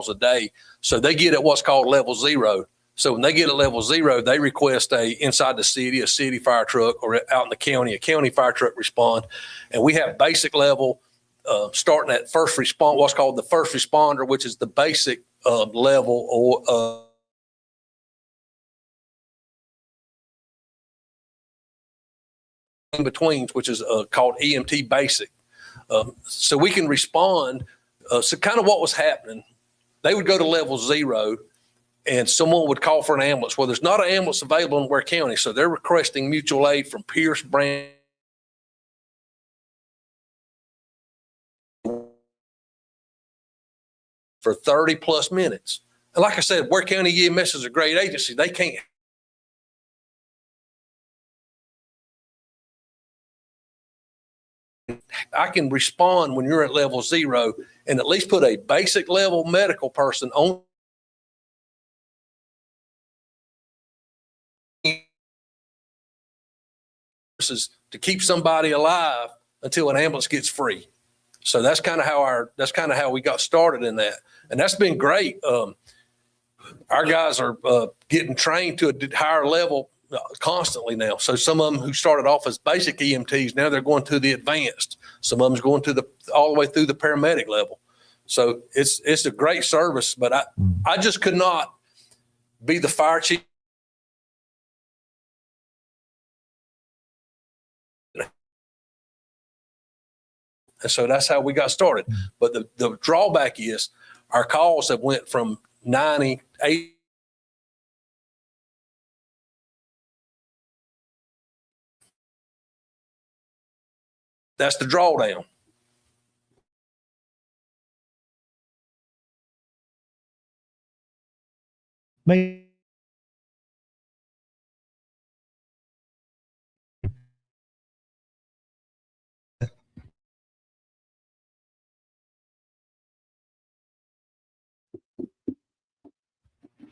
a day. So they get at what's called level 0. So when they get at level 0, they request inside the city, a city fire truck, or out in the county, a county fire truck respond. And we have basic level, starting at first respond, what's called the first responder, which is the basic level, or in betweens, which is called EMT basic. So we can respond. So kind of what was happening, they would go to level 0, and someone would call for an ambulance. Well, there's not an ambulance available in Ware County, so they're requesting mutual aid from Pierce, Brand, for 30 plus minutes. And like I said, Ware County EMS is a great agency. They can't. I can respond when you're at level 0 and at least put a basic level medical person on to keep somebody alive until an ambulance gets free. So that's kind of how we got started in that. And that's been great. Our guys are getting trained to a higher level constantly now. So some of them who started off as basic EMTs, now they're going to the advanced. Some of them's going to all the way through the paramedic level. So it's a great service, but I just could not be the fire chief. And so that's how we got started. But the drawback is our calls have went from 98. That's the drawdown.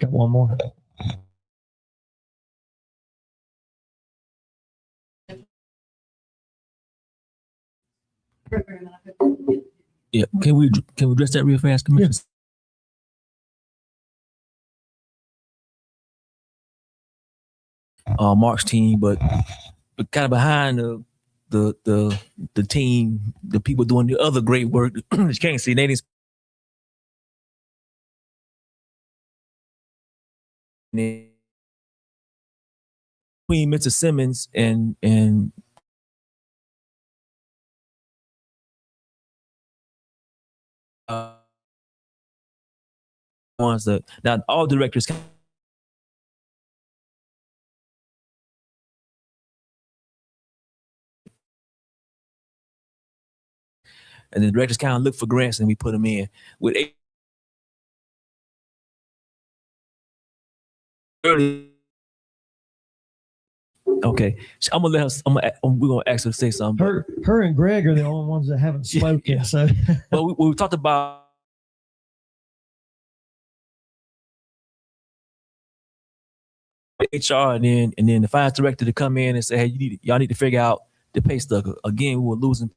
Got one more. Yeah, can we address that real fast, Commissioner? Yes. Mark's team, but kind of behind the team, the people doing the other great work. You can't see they didn't. Between Mr. Simmons and ones that now all directors can, and the directors kind of look for grants and we put them in with early. Okay, so I'm gonna let her. We're gonna ask her to say something. Her and Greg are the only ones that haven't spoken. Yeah. So, but we talked about HR and then the finance director to come in and say, hey, y'all need to figure out the pay structure. Again, we were losing.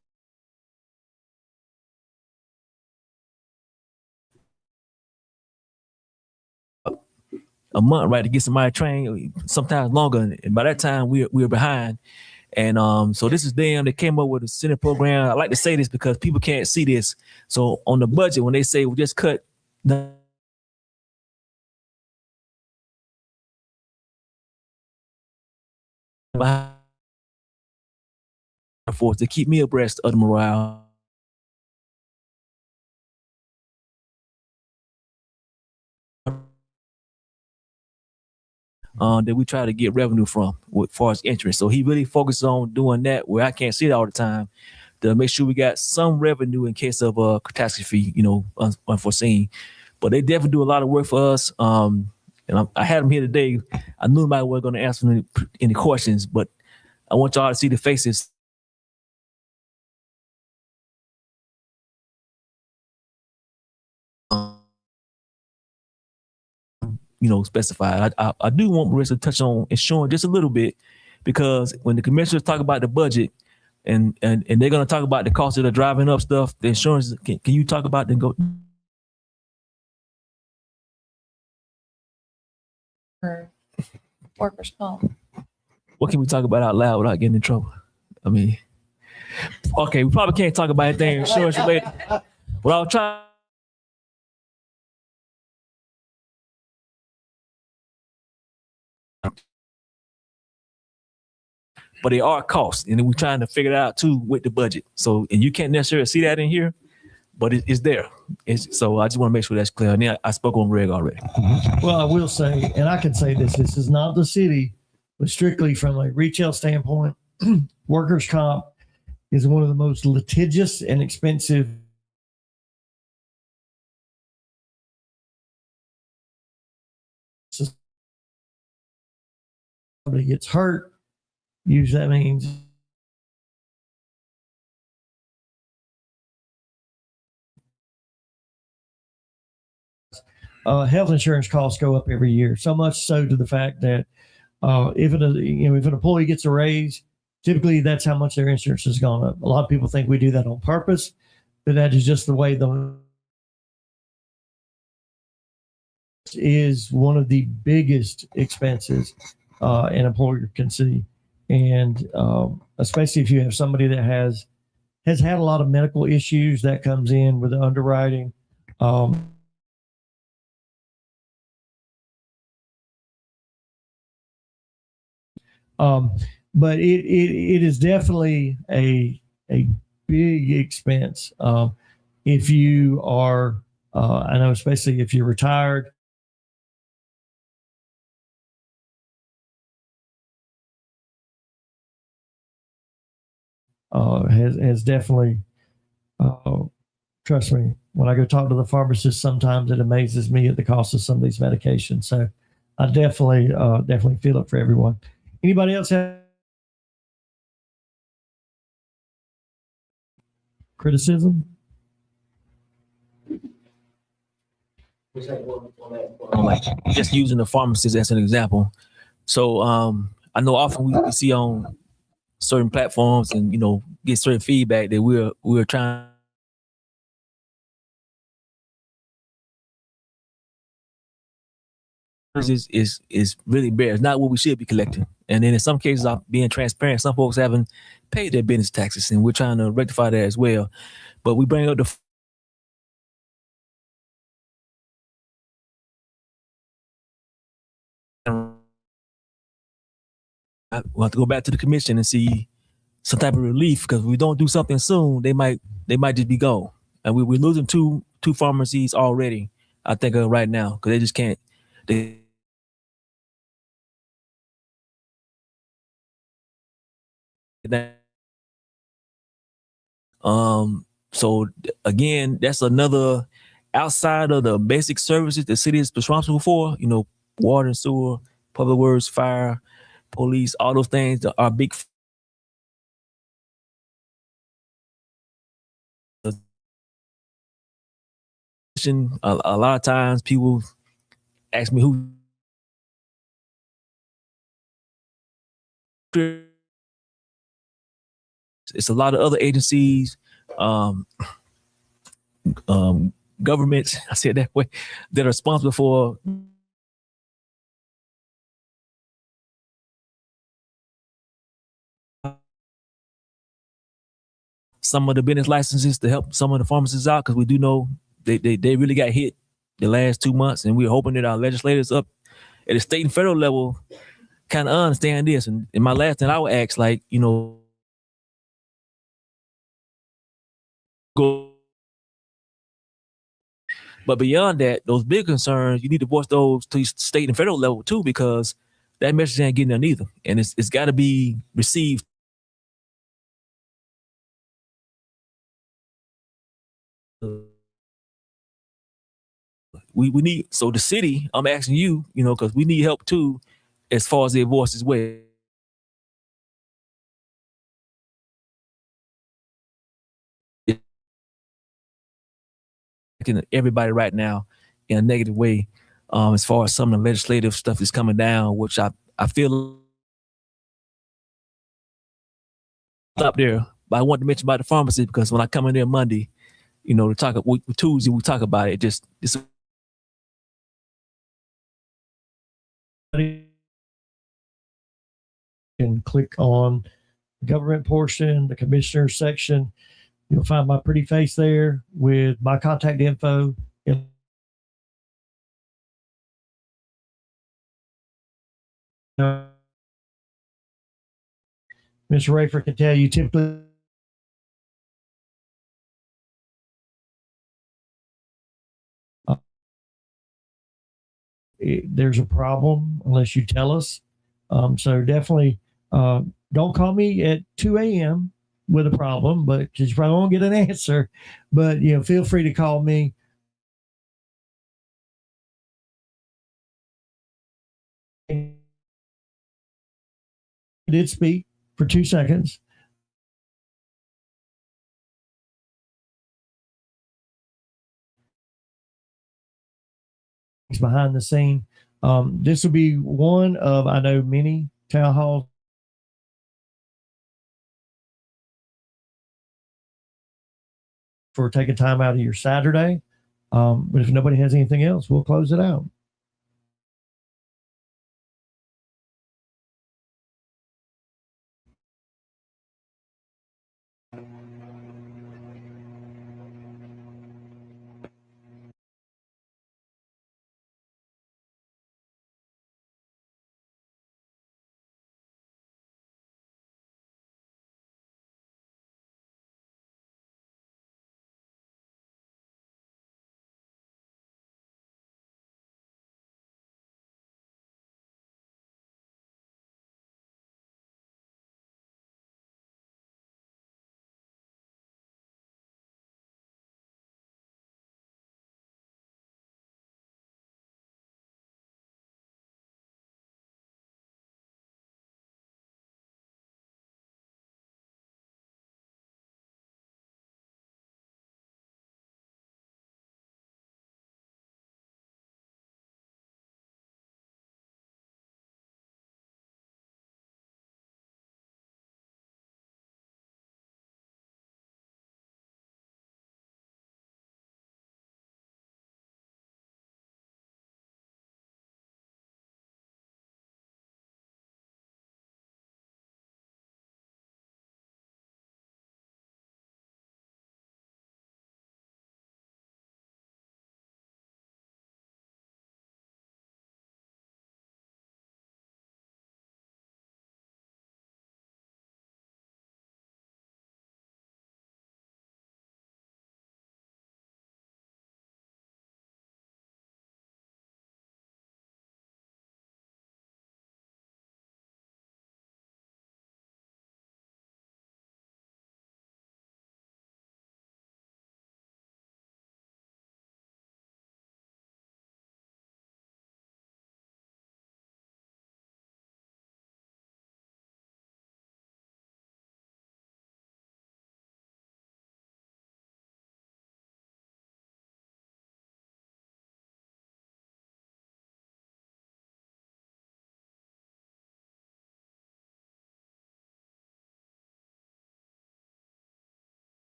A month, right, to get somebody trained, sometimes longer. And by that time, we were behind. And so this is them that came up with a Senate program. I like to say this because people can't see this. So on the budget, when they say we just cut force to keep me abreast of the morale. That we try to get revenue from as far as interest. So he really focuses on doing that where I can't see it all the time to make sure we got some revenue in case of a catastrophe, unforeseen. But they definitely do a lot of work for us. And I had them here today. I knew nobody was going to answer any questions, but I want y'all to see the faces. Specified. I do want Marissa to touch on insurance just a little bit, because when the commissioners talk about the budget and they're going to talk about the cost of the driving up stuff, the insurance, can you talk about for workers' comp. What can we talk about out loud without getting in trouble? I mean, okay, we probably can't talk about anything insurance related. But I'll try. But they are costs, and then we're trying to figure it out too with the budget. So, and you can't necessarily see that in here, but it's there. So I just want to make sure that's clear. And then I spoke on Reg already. Well, I will say, and I can say this is not the city, but strictly from a retail standpoint, workers' comp is one of the most litigious and expensive somebody gets hurt. Usually that means health insurance costs go up every year. So much so to the fact that if an employee gets a raise, typically that's how much their insurance has gone up. A lot of people think we do that on purpose, but that is just the way the is one of the biggest expenses an employer can see. And especially if you have somebody that has had a lot of medical issues, that comes in with the underwriting. But it is definitely a big expense. If you are, I know, especially if you're retired, has definitely, trust me, when I go talk to the pharmacist, sometimes it amazes me at the cost of some of these medications. So I definitely feel it for everyone. Anybody else have criticism? Like just using the pharmacist as an example. So I know often we see on certain platforms and get certain feedback that we're trying is really bare. It's not what we should be collecting. And then in some cases, I'm being transparent. Some folks haven't paid their business taxes, and we're trying to rectify that as well. But we bring up we'll have to go back to the commission and see some type of relief, because if we don't do something soon, they might just be gone. And we're losing two pharmacies already, I think, right now, because they just can't. So again, that's another outside of the basic services the city is responsible for, water and sewer, public works, fire, police, all those things that are big. A lot of times people ask me who it's a lot of other agencies, governments, I said that way, that are responsible for some of the business licenses to help some of the pharmacists out, because we do know they really got hit the last 2 months, and we're hoping that our legislators up at the state and federal level kind of understand this. And in my last thing, I would ask, like, go. But beyond that, those big concerns, you need to voice those to state and federal level too, because that message ain't getting there either, and it's got to be received. We need, so the city, I'm asking you, because we need help too, as far as their voice as well. Everybody right now in a negative way, as far as some of the legislative stuff is coming down, which I feel up there. But I want to mention about the pharmacy, because when I come in there Monday, to talk Tuesday, we talk about it. It's click on the government portion, the commissioner section. You'll find my pretty face there with my contact info. Mr. Rayford can tell you typically there's a problem unless you tell us. So definitely don't call me at 2 a.m. with a problem, but because you probably won't get an answer. But feel free to call me. I did speak for 2 seconds. Behind the scene. This will be one of, I know, many town halls for taking time out of your Saturday. But if nobody has anything else, we'll close it out.